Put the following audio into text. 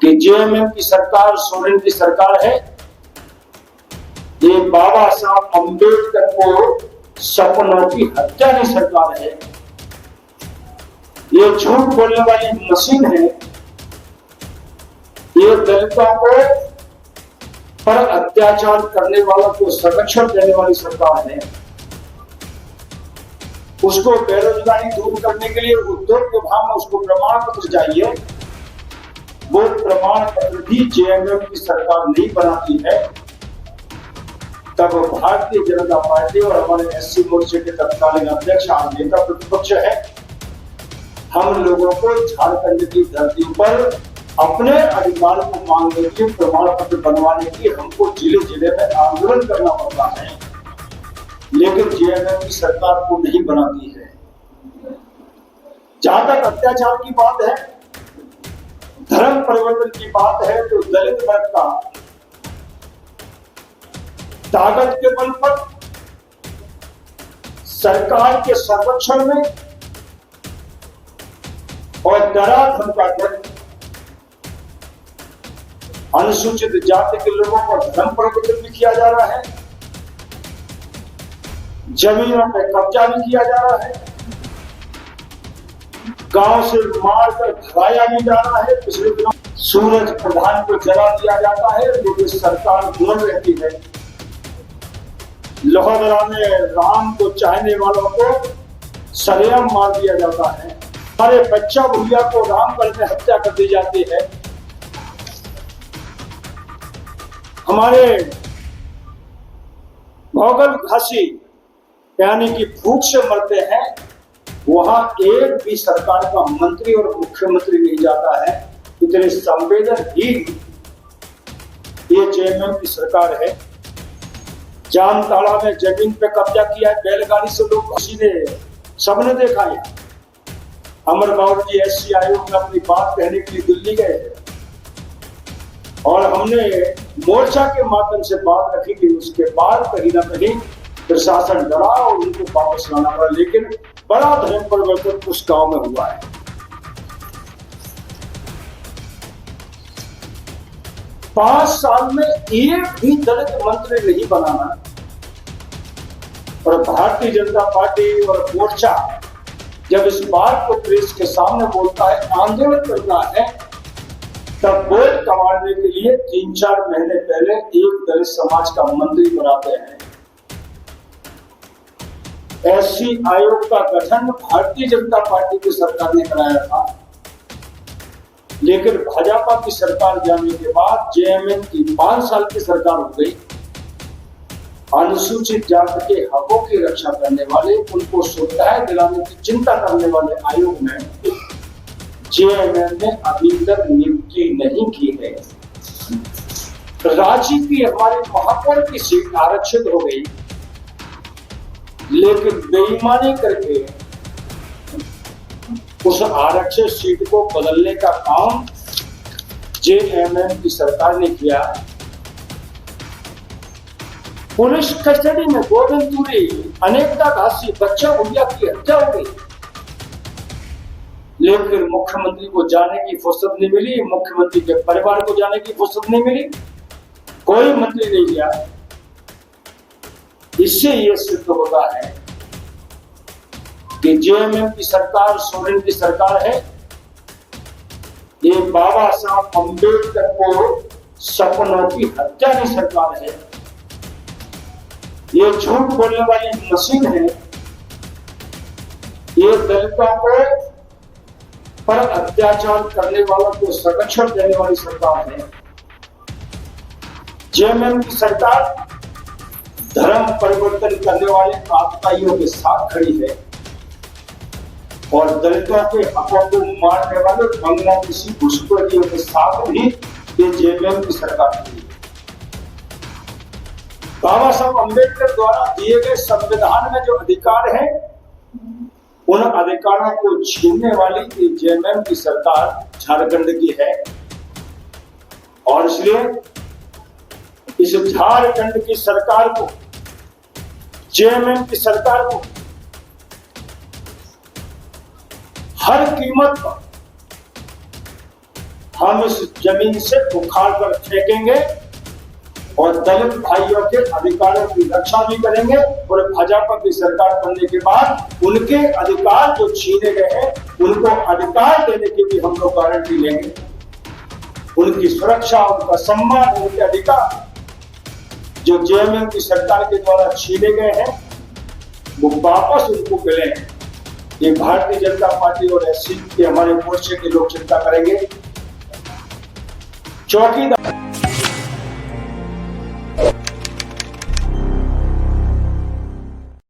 कि जेएमएम की सरकार सोरेन की सरकार है। ये बाबा साहब अम्बेडकर को सपनों की हत्या की सरकार है। ये झूठ बोलने वाली मशीन है। ये दलितों को पर अत्याचार करने वालों को संरक्षण देने वाली सरकार है। उसको बेरोजगारी दूर करने के लिए उद्योग विभाग में उसको प्रमाण पत्र चाहिए। वो प्रमाण पत्र भी जेएमएम की सरकार नहीं बनाती है। तब भारतीय जनता पार्टी और हमारे एससी मोर्चे के तत्कालीन अध्यक्ष आज नेता प्रतिपक्ष है, हम लोगों को झारखंड की धरती पर अपने अधिकार को मांगने की, प्रमाण पत्र बनवाने की हमको जिले जिले में आंदोलन करना पड़ता है, लेकिन जेएमएम की सरकार को नहीं बनाती है। जहां तक अत्याचार की बात है, धर्म परिवर्तन की बात है, तो दलित वर्ग का ताकत के बल पर सरकार के संरक्षण में और डरा धमकाकर अनुसूचित जाति के लोगों को धर्म परिवर्तन भी किया जा रहा है, जमीनों पर कब्जा भी किया जा रहा है, गांव से मारकर भगाया भी जा रहा है। पिछले दिनों सूरज प्रधान को जला दिया जाता है, लेकिन सरकार दूर रहती है। लोहरदगा में राम को चाहने वालों को सरेआम मार दिया जाता है। हमारे बच्चा भैया को रामगढ़ में हत्या कर दी जाती है। हमारे भौगोल घासी यानी कि भूख से मरते हैं, वहां एक भी सरकार का मंत्री और मुख्यमंत्री नहीं जाता है। इतने संवेदनहीन ये जेएमएम की सरकार है। जामताड़ा में जमीन पे कब्जा किया है, बैलगाड़ी से लोग घसीटे, सबने देखा है। अमर बाबू जी एससी आयोग में अपनी बात कहने के लिए दिल्ली गए थे और हमने मोर्चा के माध्यम से बात रखी कि उसके बाद कहीं ना कहीं प्रशासन डरा और उनको वापस लाना पड़ा, लेकिन बड़ा धर्म परिवर्तन उस गांव में हुआ है। पांच साल में एक भी दलित मंत्री नहीं बनाना और भारतीय जनता पार्टी और मोर्चा जब इस बात को प्रेस के सामने बोलता है, आंदोलन करता है, तब वोट कमाने के लिए 3-4 महीने पहले एक दलित समाज का मंत्री बनाते हैं। एससी आयोग का गठन भारतीय जनता पार्टी की सरकार ने कराया था, लेकिन भाजपा की सरकार जाने के बाद जेएमएम की 5 साल की सरकार हो गई। अनुसूचित जाति के हकों की रक्षा करने वाले, उनको सुविधाएं दिलाने की चिंता करने वाले आयोग में जेएमएम ने अभी तक नियुक्ति नहीं की है। रांची की हमारे महापौर की सीट आरक्षित हो गई, लेकिन बेईमानी करके उस आरक्षित सीट को बदलने का काम जेएमएम की सरकार ने किया। पुलिस कस्टडी में गोविंदपुरी अनेकता घासी बच्चा भैया की हत्या हो गई, लेकिन मुख्यमंत्री को जाने की फुर्सत नहीं मिली, मुख्यमंत्री के परिवार को जाने की फुर्सत नहीं मिली, कोई मंत्री नहीं गया। इससे यह सिद्ध होता है कि जेएमएम की सरकार सोरेन की सरकार है। ये बाबा साहब अम्बेडकर को सपनों की हत्या की सरकार है। ये झूठ बोलने वाली मशीन है। ये दलितों को पर अत्याचार करने वालों को संरक्षण देने वाली सरकार है। जेएमएम की सरकार धर्म परिवर्तन करने वाले आतताइयों के साथ खड़ी है और दलितों के हकों को मारने वाले बांग्लादेशी घुसपैठियों के साथ भी ये जेएमएम की सरकार खड़ी है। बाबा साहब अम्बेडकर द्वारा दिए गए संविधान में जो अधिकार है, उन अधिकारों को छीनने वाली जेएमएम की सरकार झारखंड की है और इसलिए इस झारखंड की सरकार को, जेएमएम की सरकार को हर कीमत पर हम इस जमीन से उखाड़ कर फेंकेंगे और दलित भाइयों के अधिकारों की रक्षा भी करेंगे और भाजपा की सरकार बनने के बाद उनके अधिकार जो छीने गए हैं उनको अधिकार देने की भी हम लोग गारंटी लेंगे। उनकी सुरक्षा, उनका सम्मान, उनके अधिकार जो जेएमएम की सरकार के द्वारा छीने गए हैं वो वापस उनको मिले। ये भारतीय जनता पार्टी और एससी के हमारे मोर्चे के लोग चिंता करेंगे। चौकीदार